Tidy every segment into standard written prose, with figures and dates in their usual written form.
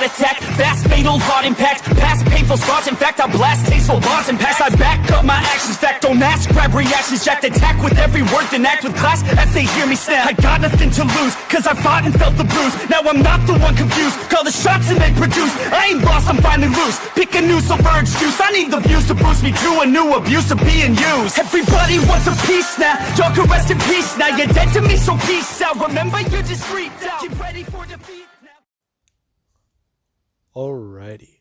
heart attack. Fast, fatal, hard impact. Past painful scars, in fact, I blast tasteful bars and pass. I back up my actions, fact, don't ask, grab reactions, jacked. Attack with every word, then act with class as they hear me snap. I got nothing to lose, cause I fought and felt the bruise. Now I'm not the one confused, call the shots and they produce. I ain't lost, I'm finally loose. Pick a new silver excuse, I need the views to boost me to a new abuse of being used. Everybody wants a piece now, y'all can rest in peace now. You're dead to me, so peace out. Remember, you're discreet now. Get ready for defeat now. Alrighty.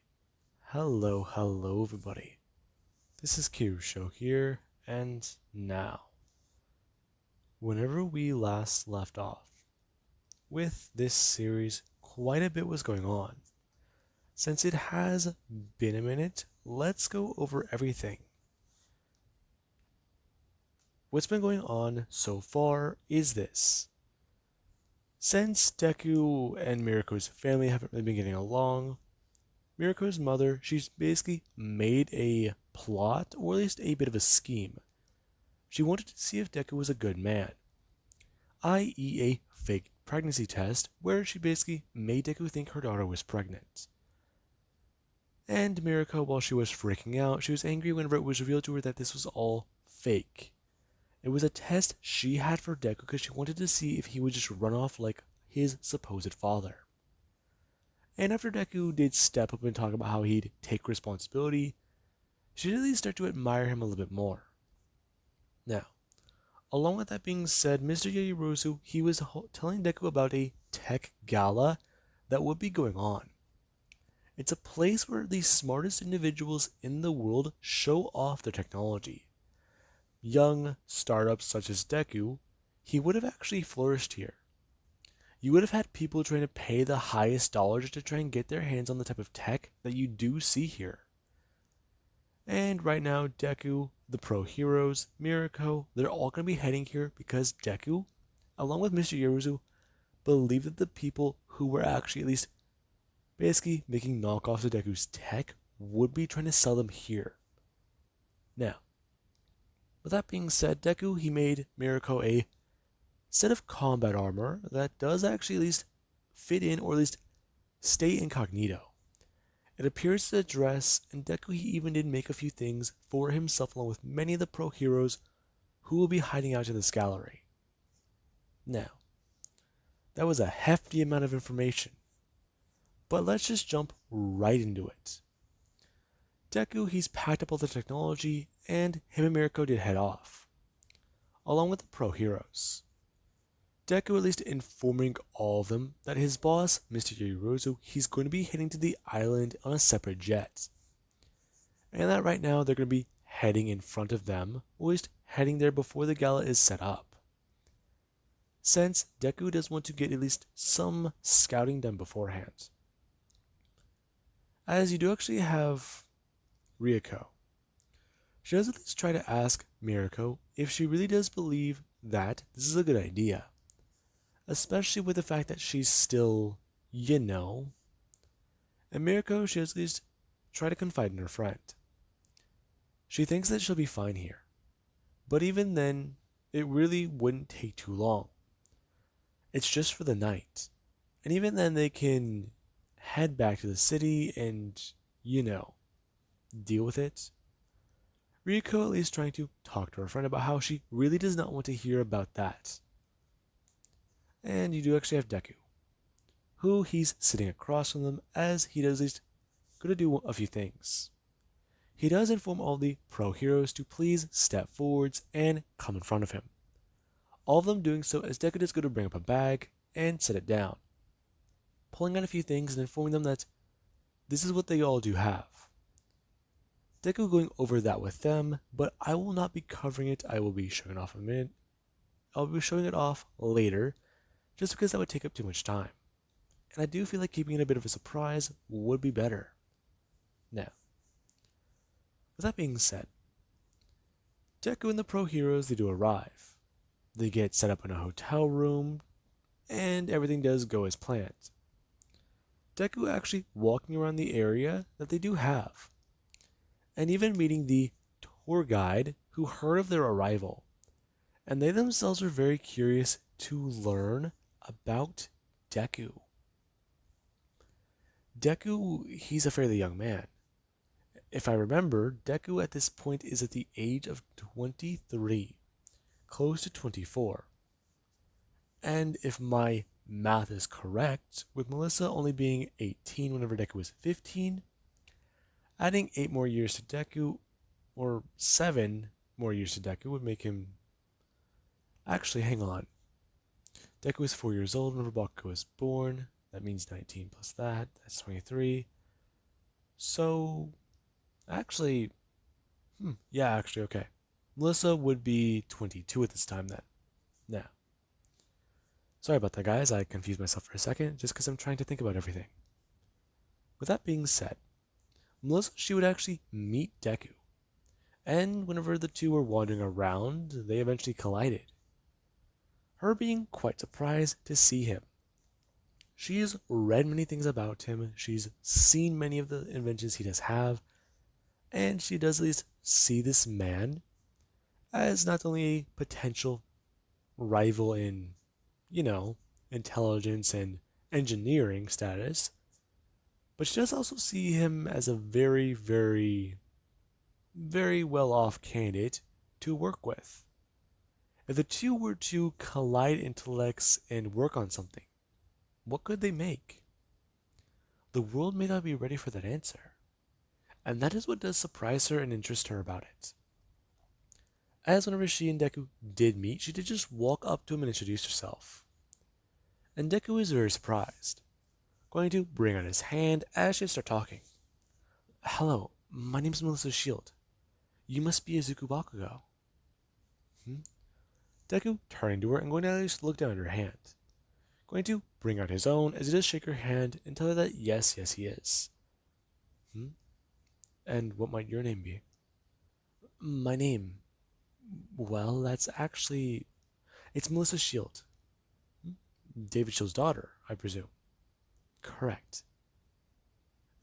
Hello everybody. This is Kirusho here, and now. Whenever we last left off, with this series, quite a bit was going on. Since it has been a minute, let's go over everything. What's been going on so far is this. Since Deku and Miruko's family haven't really been getting along, Miruko's mother, she's basically made a plot, or at least a bit of a scheme. She wanted to see if Deku was a good man, i.e. a fake pregnancy test where she basically made Deku think her daughter was pregnant. And Miruko, while she was freaking out, she was angry whenever it was revealed to her that this was all fake. It was a test she had for Deku because she wanted to see if he would just run off like his supposed father. And after Deku did step up and talk about how he'd take responsibility, she did at least start to admire him a little bit more. Now, along with that being said, Mr. Yaoyorozu, he was telling Deku about a tech gala that would be going on. It's a place where the smartest individuals in the world show off their technology. Young startups such as Deku, he would have actually flourished here. You would have had people trying to pay the highest dollars to try and get their hands on the type of tech that you do see here. And right now, Deku, the pro heroes, Miruko, they're all going to be heading here because Deku, along with Mr. Yaoyorozu, believed that the people who were actually at least basically making knockoffs of Deku's tech would be trying to sell them here. Now, with that being said, Deku, he made Miruko a set of combat armor that does actually at least fit in, or at least stay incognito. It appears to dress, and Deku, he even did make a few things for himself along with many of the pro heroes who will be hiding out in this gallery. Now, that was a hefty amount of information, but let's just jump right into it. Deku, he's packed up all the technology, and him and Miruko did head off, along with the pro heroes. Deku at least informing all of them that his boss, Mr. Yaoyorozu, he's going to be heading to the island on a separate jet. And that right now they're going to be heading in front of them, or at least heading there before the gala is set up. Since Deku does want to get at least some scouting done beforehand. As you do actually have Ryuko. She does at least try to ask Miruko if she really does believe that this is a good idea. Especially with the fact that she's still, And Miruko, she does at least try to confide in her friend. She thinks that she'll be fine here. But even then, it really wouldn't take too long. It's just for the night. And even then they can head back to the city and, deal with it. Ryuko at least trying to talk to her friend about how she really does not want to hear about that. And you do actually have Deku, who he's sitting across from them as he does at least going to do a few things. He does inform all the pro heroes to please step forwards and come in front of him. All of them doing so as Deku is going to bring up a bag and set it down, pulling out a few things and informing them that this is what they all do have. Deku going over that with them, but I will not be covering it. I will be showing it off in a minute. I'll be showing it off later, just because that would take up too much time. And I do feel like keeping it a bit of a surprise would be better. Now, with that being said, Deku and the pro heroes, they do arrive. They get set up in a hotel room, and everything does go as planned. Deku actually walking around the area that they do have, and even meeting the tour guide who heard of their arrival, and they themselves are very curious to learn about Deku. Deku, he's a fairly young man. If I remember, Deku at this point is at the age of 23, close to 24. And if my math is correct, with Melissa only being 18 whenever Deku was 15, adding 8 more years to Deku, or 7 more years to Deku, would make him. Actually, hang on. Deku was 4 years old whenever Bakugo was born. That means 19 plus that. That's 23. So, actually, yeah, actually, okay. Melissa would be 22 at this time then. Now, sorry about that, guys. I confused myself for a second just because I'm trying to think about everything. With that being said, Melissa, she would actually meet Deku. And whenever the two were wandering around, they eventually collided. Her being quite surprised to see him. She's read many things about him, she's seen many of the inventions he does have, and she does at least see this man as not only a potential rival in, you know, intelligence and engineering status, but she does also see him as a very, very, very well off candidate to work with. If the two were to collide intellects and work on something, what could they make? The world may not be ready for that answer, and that is what does surprise her and interest her about it. As whenever she and Deku did meet, she did just walk up to him and introduce herself. And Deku is very surprised, going to bring out his hand as she starts talking. Hello, my name is Melissa Shield. You must be Izuku Bakugo. Deku turning to her and going to at least look down at her hand. Going to bring out his own as he does shake her hand and tell her that yes, he is. And what might your name be? My name? Well, that's actually... It's Melissa Shield. David Shield's daughter, I presume. Correct.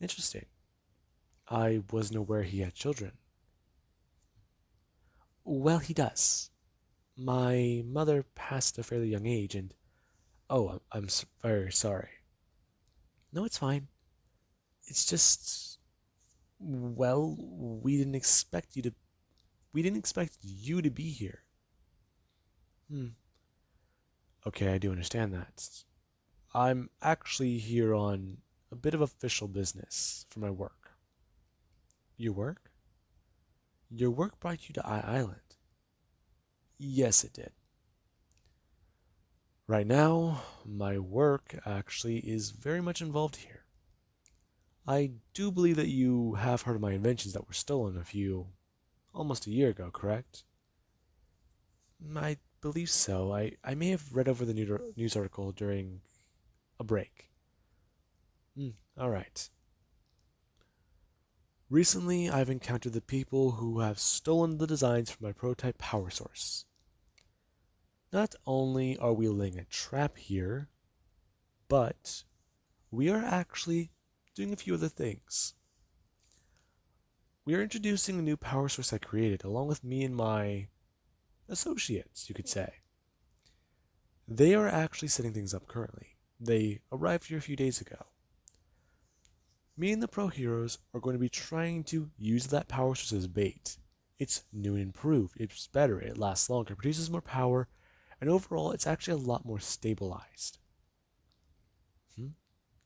Interesting. I wasn't aware he had children. Well, he does. My mother passed at a fairly young age, and I'm very sorry. No, it's fine. It's just, well, we didn't expect you to be here. Okay, I do understand that. I'm actually here on a bit of official business for my work. Your work? Your work brought you to Island. Yes, it did. Right now, my work actually is very much involved here. I do believe that you have heard of my inventions that were stolen almost a year ago, correct? I believe so. I may have read over the news article during a break. Alright. Recently, I've encountered the people who have stolen the designs from my prototype power source. Not only are we laying a trap here, but we are actually doing a few other things. We are introducing a new power source I created, along with me and my associates, you could say. They are actually setting things up currently. They arrived here a few days ago. Me and the pro heroes are going to be trying to use that power source as bait. It's new and improved, it's better, it lasts longer, produces more power, and overall it's actually a lot more stabilized.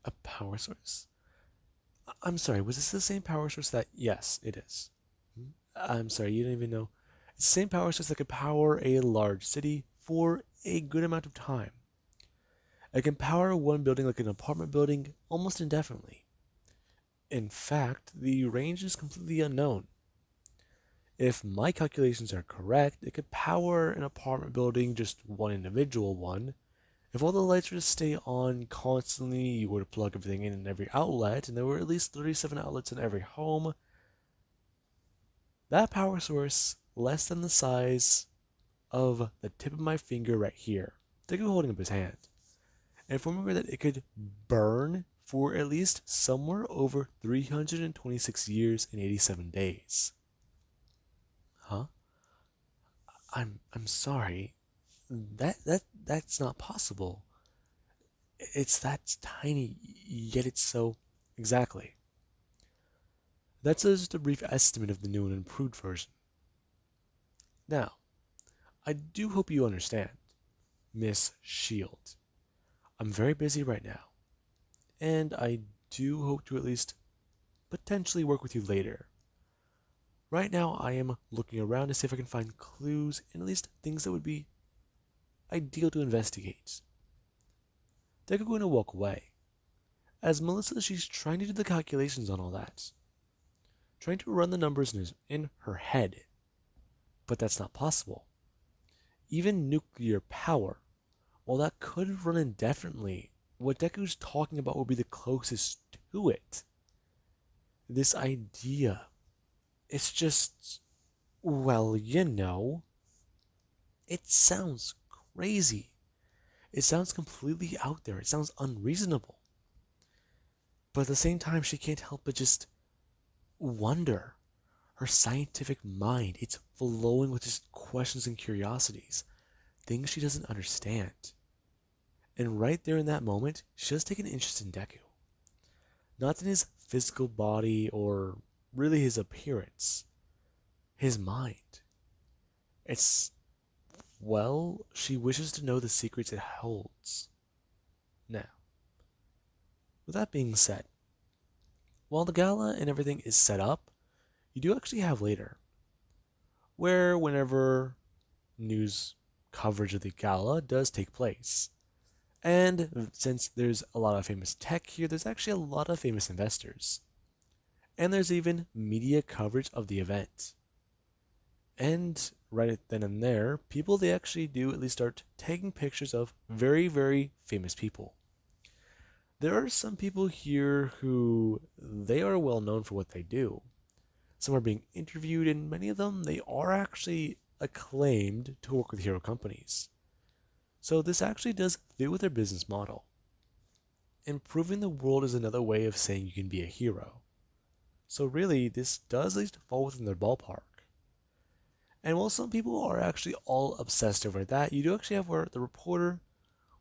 A power source? I'm sorry, was this the same power source that... Yes, it is. I'm sorry, you didn't even know. It's the same power source that could power a large city for a good amount of time. It can power one building like an apartment building almost indefinitely. In fact, the range is completely unknown. If my calculations are correct, it could power an apartment building, just one individual one. If all the lights were to stay on constantly, you were to plug everything in every outlet, and there were at least 37 outlets in every home, that power source, less than the size of the tip of my finger right here, Deku holding up his hand, and remember that it could burn for at least somewhere over 326 years and 87 days. Huh? I'm sorry. That's not possible. It's that tiny, yet it's so Exactly. That's just a brief estimate of the new and improved version. Now, I do hope you understand, Miss Shield. I'm very busy right now, and I do hope to at least potentially work with you later. Right now, I am looking around to see if I can find clues and at least things that would be ideal to investigate. Deku going to walk away. As Melissa, she's trying to do the calculations on all that, trying to run the numbers in her head, but that's not possible. Even nuclear power, while that could run indefinitely, what Deku's talking about will be the closest to it. This idea, it's just, well, it sounds crazy. It sounds completely out there. It sounds unreasonable. But at the same time, she can't help but just wonder. Her scientific mind, it's flowing with just questions and curiosities, things she doesn't understand. And right there in that moment, she does take an interest in Deku. Not in his physical body or really his appearance, his mind. It's, well, she wishes to know the secrets it holds. Now, with that being said, while the gala and everything is set up, you do actually have later, where whenever news coverage of the gala does take place. And since there's a lot of famous tech here, there's actually a lot of famous investors. And there's even media coverage of the event. And right then and there, people they actually do at least start taking pictures of very, very famous people. There are some people here who they are well known for what they do. Some are being interviewed, and many of them they are actually acclaimed to work with hero companies. So this actually does fit with their business model. Improving the world is another way of saying you can be a hero. So really, this does at least fall within their ballpark. And while some people are actually all obsessed over that, you do actually have where the reporter,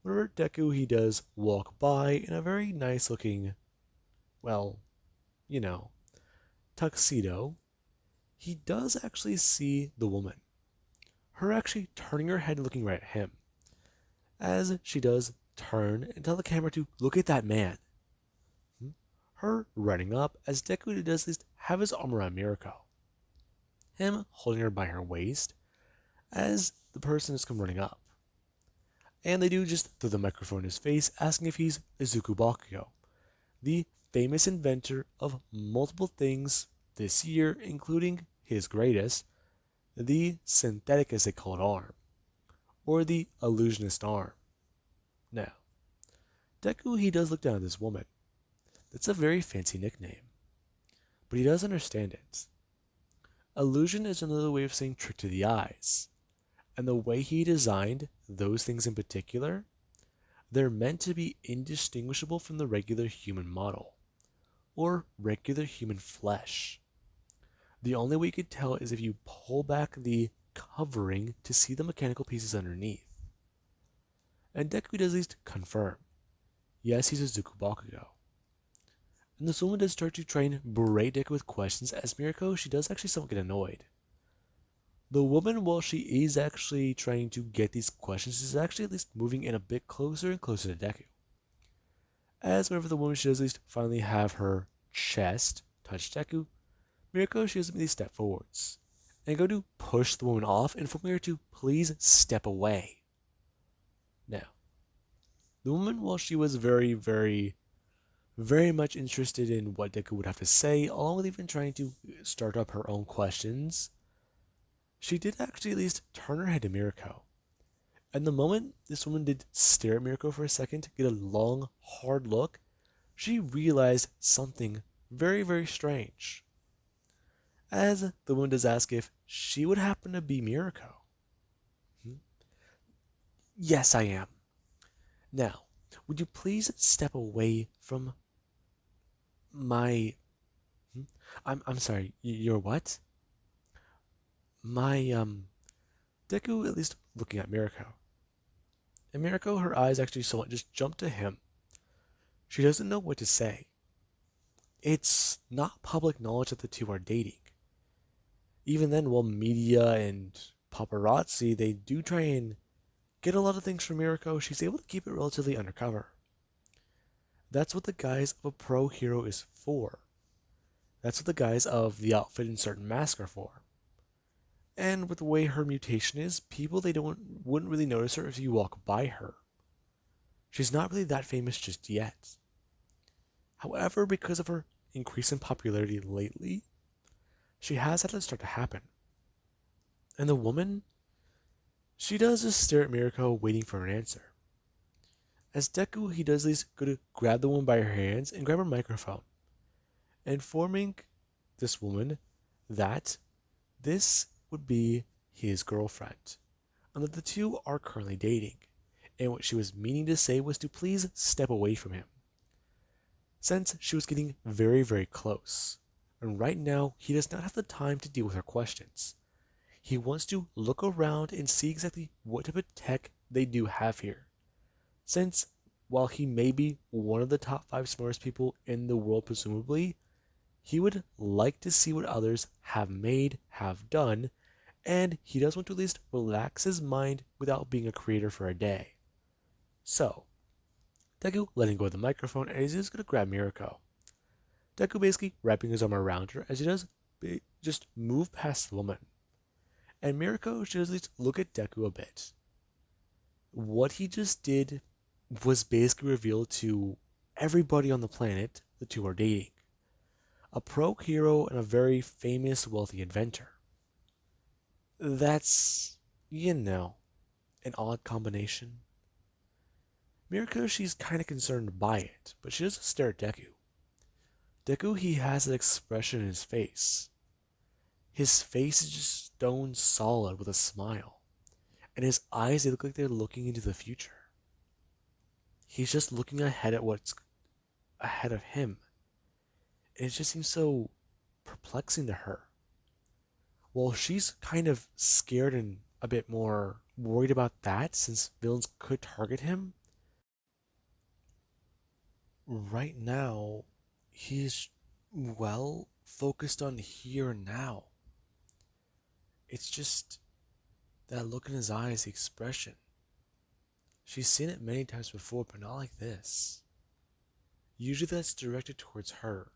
whenever Deku he does walk by in a very nice looking, well, you know, tuxedo, he does actually see the woman. Her actually turning her head and looking right at him. As she does turn and tell the camera to look at that man. Her running up as Deku does at least have his arm around Mirko. Him holding her by her waist as the person is come running up. And they do just throw the microphone in his face asking if he's Izuku Bakugo, the famous inventor of multiple things this year, including his greatest, the synthetic as they call it arm, or the illusionist arm. Now, Deku he does look down at this woman. That's a very fancy nickname, but he does understand it. Illusion is another way of saying trick to the eyes, and the way he designed those things in particular, they're meant to be indistinguishable from the regular human model, or regular human flesh. The only way you could tell is if you pull back the covering to see the mechanical pieces underneath. And Deku does at least confirm, yes, he's a Izuku Bakugo. And this woman does start to try and berate Deku with questions, as Mirko, she does actually somewhat get annoyed. The woman, while she is actually trying to get these questions, is actually at least moving in a bit closer and closer to Deku. As whenever the woman she does at least finally have her chest touch Deku, Mirko she does immediately step forwards and go to push the woman off, informing her to please step away. Now, the woman, while she was very, very, very much interested in what Deku would have to say, along with even trying to start up her own questions, she did actually at least turn her head to Mirko. And the moment this woman did stare at Mirko for a second, get a long, hard look, she realized something very, very strange. As the woman does ask if she would happen to be Mirko. Yes, I am. Now, would you please step away from my... I'm sorry, your what? My, Deku at least looking at Mirko. And Mirko, her eyes actually somewhat just jump to him. She doesn't know what to say. it's not public knowledge that the two are dating. Even then, while media and paparazzi, they do try and get a lot of things from Mirko, she's able to keep it relatively undercover. That's what the guise of a pro hero is for. That's what the guise of the outfit and certain masks are for. And with the way her mutation is, people they don't wouldn't really notice her if you walk by her. She's not really that famous just yet. However, because of her increase in popularity lately, she has had it start to happen. And the woman, she does just stare at Mirko waiting for an answer. As Deku, he does this go to grab the woman by her hands and grab her microphone, informing this woman that this would be his girlfriend, and that the two are currently dating, and what she was meaning to say was to please step away from him, since she was getting very, very close, and right now he does not have the time to deal with her questions. He wants to look around and see exactly what type of tech they do have here, since while he may be one of the top 5 smartest people in the world presumably, he would like to see what others have made, have done, and he does want to at least relax his mind without being a creator for a day. So, Deku letting go of the microphone and he's just going to grab Mirko. Deku basically wrapping his arm around her as he does just move past the woman. And Mirko should at least look at Deku a bit. What he just did was basically revealed to everybody on the planet the two are dating. A pro hero and a very famous wealthy inventor. That's, an odd combination. Mirko, she's kinda concerned by it, but she doesn't stare at Deku. Deku, he has an expression in his face. His face is just stone solid with a smile, and his eyes, they look like they're looking into the future. He's just looking ahead at what's ahead of him, and it just seems so perplexing to her. Well, she's kind of scared and a bit more worried about that since villains could target him. Right now, he's, well, focused on here and now. It's just that look in his eyes, the expression. She's seen it many times before, but not like this. Usually that's directed towards her.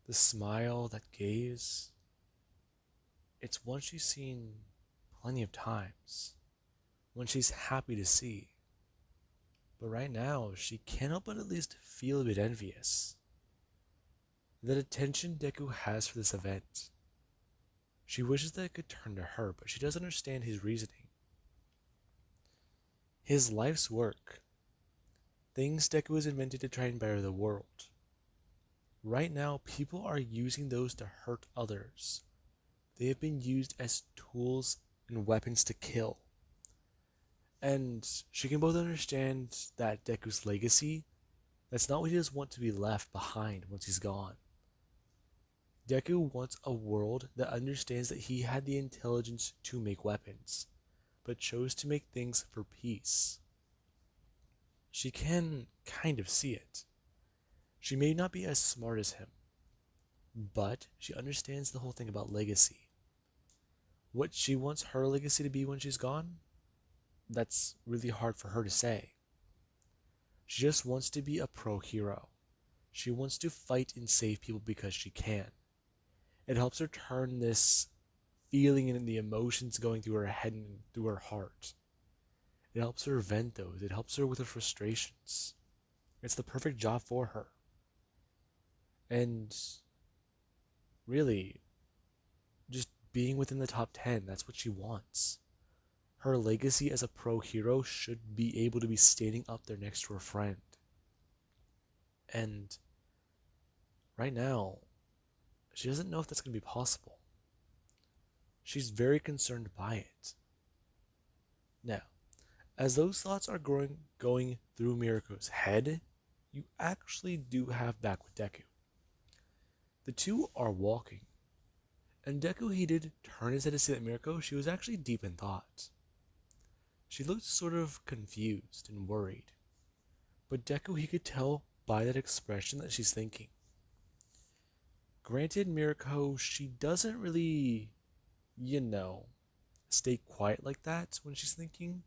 The smile, that gaze, it's one she's seen plenty of times. One she's happy to see. But right now, she can't help but at least feel a bit envious. The attention Deku has for this event. She wishes that it could turn to her, but she doesn't understand his reasoning. His life's work. Things Deku has invented to try and better the world. Right now, people are using those to hurt others. They have been used as tools and weapons to kill. And she can both understand that Deku's legacy, that's not what he does want to be left behind once he's gone. Deku wants a world that understands that he had the intelligence to make weapons, but chose to make things for peace. She can kind of see it. She may not be as smart as him, but she understands the whole thing about legacy. What she wants her legacy to be when she's gone, that's really hard for her to say. She just wants to be a pro hero. She wants to fight and save people because she can. It helps her turn this feeling and the emotions going through her head and through her heart. It helps her vent those. It helps her with her frustrations. It's the perfect job for her. And really, just being within the top 10, that's what she wants. Her legacy as a pro hero should be able to be standing up there next to her friend. And right now, she doesn't know if that's going to be possible. She's very concerned by it. Now, as those thoughts are going through Mirko's head, you actually do have back with Deku. The two are walking, and Deku, he did turn his head to see that Mirko, she was actually deep in thought. She looked sort of confused and worried, but Deku, he could tell by that expression that she's thinking. Granted, Mirko, she doesn't really, you know, stay quiet like that when she's thinking.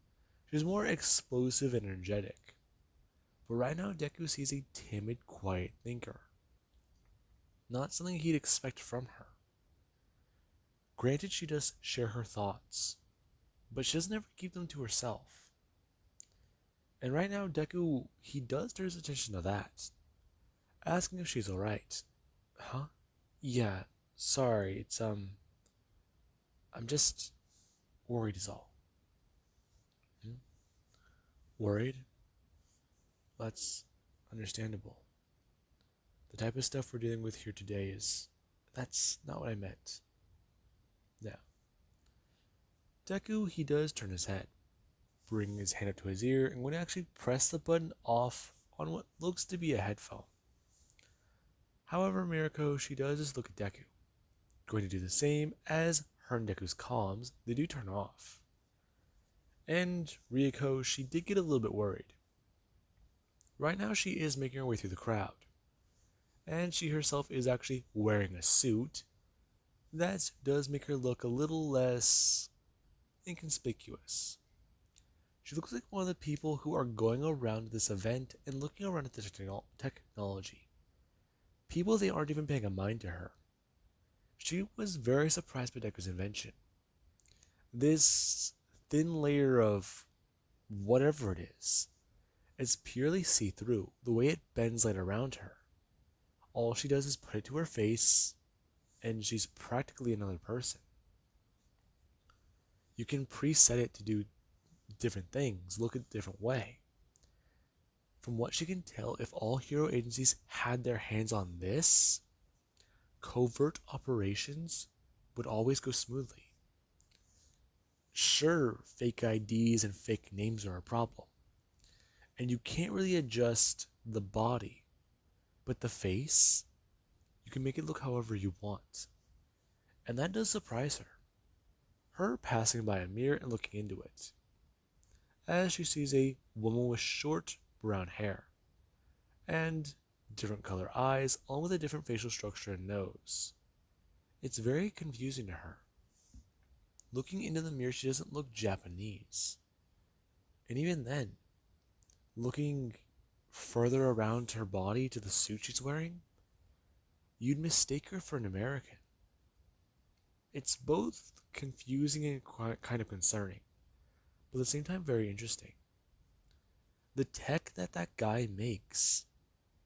She's more explosive and energetic. But right now, Deku sees a timid, quiet thinker. Not something he'd expect from her. Granted, she does share her thoughts, but she doesn't ever keep them to herself. And right now, Deku, he does turn his attention to that, asking if she's alright. Huh? Yeah, sorry, I'm just worried is all. Hmm? Worried? That's understandable. The type of stuff we're dealing with here today that's not what I meant. Yeah. Deku, he does turn his head, bringing his hand up to his ear and going to actually press the button off on what looks to be a headphone. However, Mirko, she does just look at Deku, going to do the same as her and Deku's comms, they do turn off. And Ryuko, she did get a little bit worried. Right now she is making her way through the crowd, and she herself is actually wearing a suit. That does make her look a little less inconspicuous. She looks like one of the people who are going around this event and looking around at the technology. People, they aren't even paying a mind to her. She was very surprised by Deku's invention. This thin layer of whatever it is purely see-through, the way it bends light around her. All she does is put it to her face, and she's practically another person. You can preset it to do different things, look a different way. From what she can tell, if all hero agencies had their hands on this, covert operations would always go smoothly. Sure, fake IDs and fake names are a problem, and you can't really adjust the body, but the face, you can make it look however you want. And that does surprise her. Her passing by a mirror and looking into it, as she sees a woman with short brown hair and different color eyes, all with a different facial structure and nose. It's very confusing to her. Looking into the mirror, she doesn't look Japanese. And even then, looking further around her body to the suit she's wearing, you'd mistake her for an American. It's both confusing and kind of concerning, but at the same time very interesting. The tech that guy makes,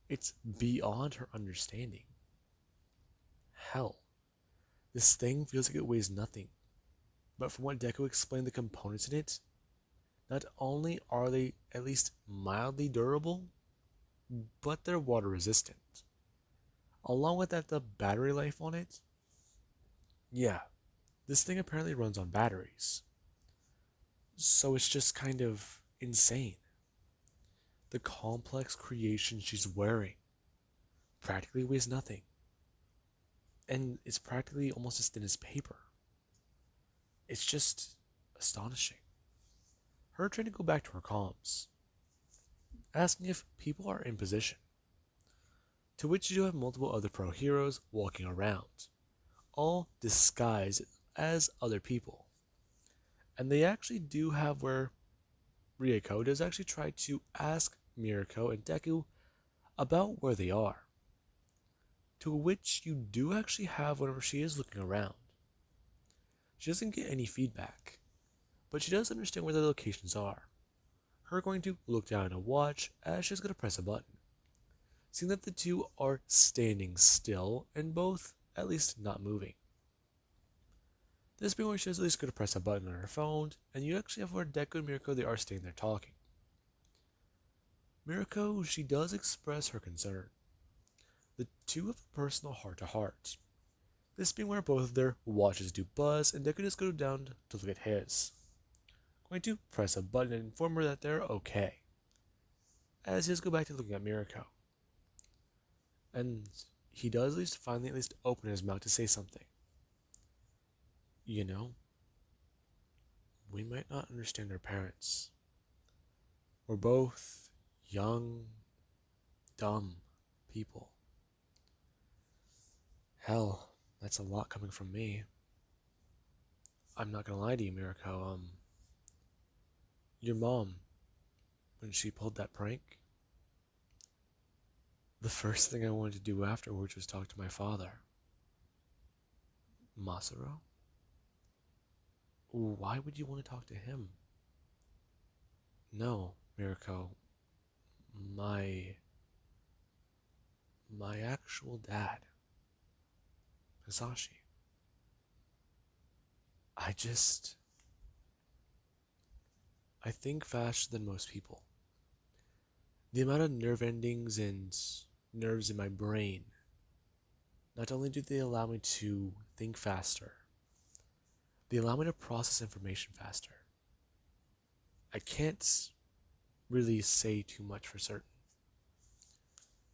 it's beyond her understanding. Hell, this thing feels like it weighs nothing, but from what Deku explained the components in it, not only are they at least mildly durable, but they're water resistant. Along with that, the battery life on it, yeah, this thing apparently runs on batteries. So it's just kind of insane. The complex creation she's wearing practically weighs nothing. And it's practically almost as thin as paper. It's just astonishing. Her trying to go back to her comms, asking if people are in position. To which you do have multiple other pro heroes walking around, all disguised as other people. And they actually do have where Ryuko does actually try to ask Mirko and Deku about where they are. To which you do actually have whenever she is looking around. She doesn't get any feedback, but she does understand where the locations are. Her going to look down at a watch as she's going to press a button, seeing that the two are standing still and both at least not moving. This being where she's at least going to press a button on her phone, and you actually have where Deku and Mirko, they are staying there talking. Mirko, she does express her concern. The two have a personal heart-to-heart. This being where both of their watches do buzz, and Deku just goes down to look at his. Going to press a button and inform her that they're okay, as he does go back to looking at Mirko. And he does finally at least open his mouth to say something. You know, we might not understand our parents. We're both young, dumb people. Hell, that's a lot coming from me. I'm not gonna lie to you, Mirako. Your mom, when she pulled that prank, the first thing I wanted to do afterwards was talk to my father. Masaru? Why would you want to talk to him? No, Mirako. My my actual dad, Hisashi. I just I think faster than most people. The amount of nerve endings and nerves in my brain, not only do they allow me to think faster, they allow me to process information faster. I can't really say too much for certain,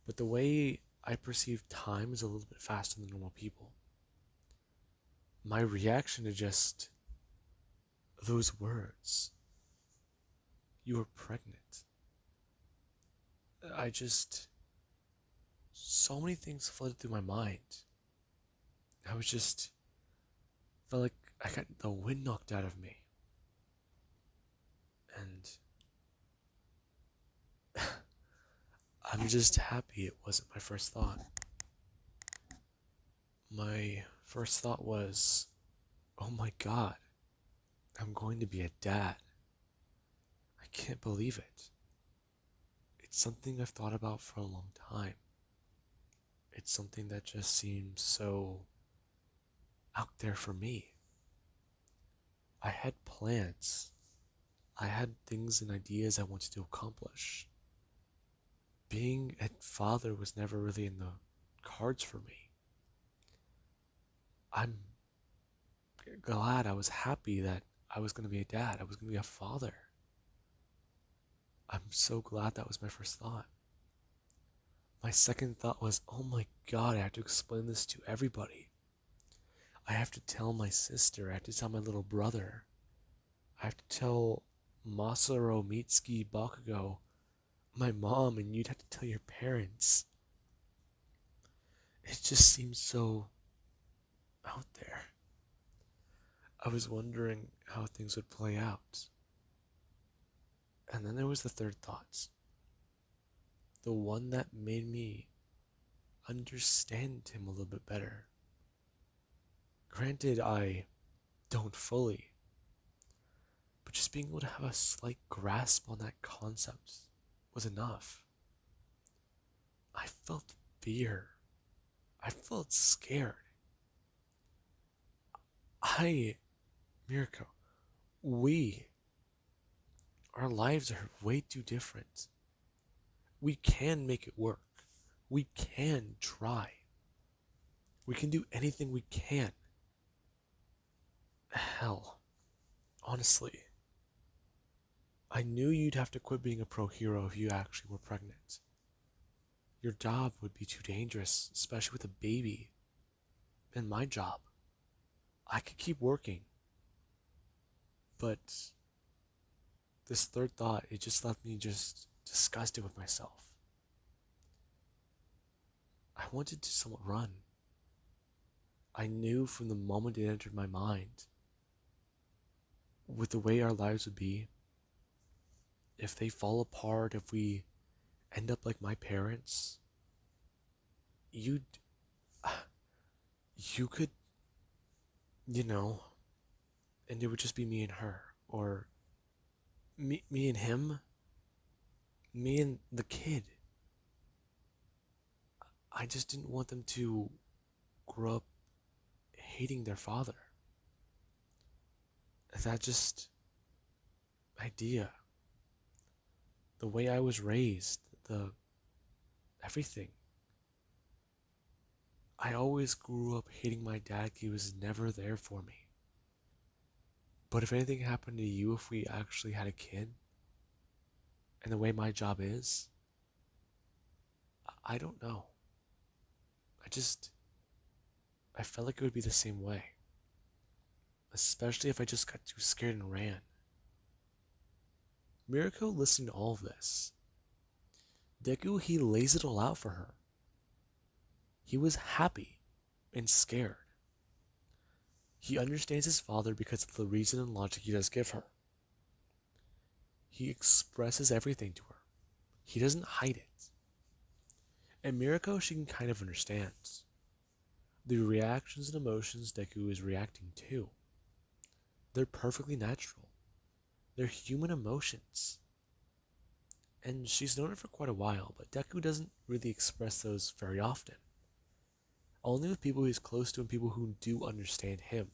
but the way I perceive time is a little bit faster than normal people. My reaction to just those words, "You were pregnant," I just, so many things flooded through my mind. I was just, felt like I got the wind knocked out of me. And I'm just happy it wasn't my first thought. My first thought was, oh my god, I'm going to be a dad. I can't believe it. It's something I've thought about for a long time. It's something that just seems so out there for me. I had plans. I had things and ideas I wanted to accomplish. Being a father was never really in the cards for me. I'm glad, I was happy that I was going to be a dad. I was going to be a father. I'm so glad that was my first thought. My second thought was, oh my god, I have to explain this to everybody. I have to tell my sister. I have to tell my little brother. I have to tell Masaru Mitsuki Bakugo, my mom, and you'd have to tell your parents. It just seems so out there. I was wondering how things would play out. And then there was the third thought. The one that made me understand him a little bit better. Granted, I don't fully, but just being able to have a slight grasp on that concept was enough. I felt fear. I felt scared. Mirko, our lives are way too different. We can make it work. We can try. We can do anything we can. Hell, honestly, I knew you'd have to quit being a pro hero if you actually were pregnant. Your job would be too dangerous, especially with a baby. And my job, I could keep working. But this third thought, it just left me just disgusted with myself. I wanted to somewhat run. I knew from the moment it entered my mind, with the way our lives would be, if they fall apart, if we end up like my parents, you could, and it would just be me and her, or me and him, me and the kid. I just didn't want them to grow up hating their father. That just idea, the way I was raised, the everything. I always grew up hating my dad. He was never there for me. But if anything happened to you, if we actually had a kid, and the way my job is, I don't know. I felt like it would be the same way. Especially if I just got too scared and ran. Mirako listened to all of this. Deku, he lays it all out for her. He was happy. and scared. He understands his father because of the reason and logic he does give her. He expresses everything to her. He doesn't hide it. And Mirako, she can kind of understand the reactions and emotions Deku is reacting to. They're perfectly natural. They're human emotions. And she's known it for quite a while, but Deku doesn't really express those very often. Only with people he's close to and people who do understand him.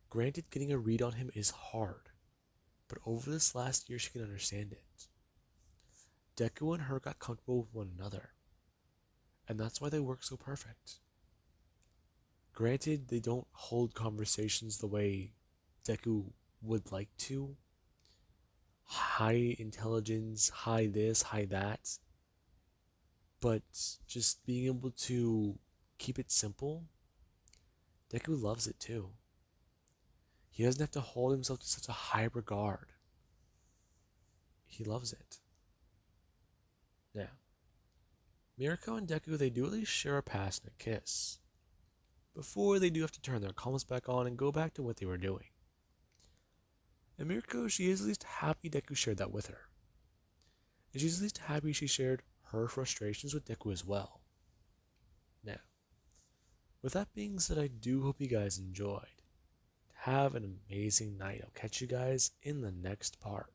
Granted, getting a read on him is hard, but over this last year she can understand it. Deku and her got comfortable with one another, and that's why they work so perfect. Granted, they don't hold conversations the way Deku would like to. High intelligence, high this, high that. But just being able to keep it simple, Deku loves it too. He doesn't have to hold himself to such a high regard. He loves it. Now, Mirako and Deku, they do at least share a passionate kiss. Before they do have to turn their comms back on and go back to what they were doing. And Mirako, she is at least happy Deku shared that with her. And she's at least happy she shared her frustrations with Deku as well. Now, with that being said, I do hope you guys enjoyed. Have an amazing night. I'll catch you guys in the next part.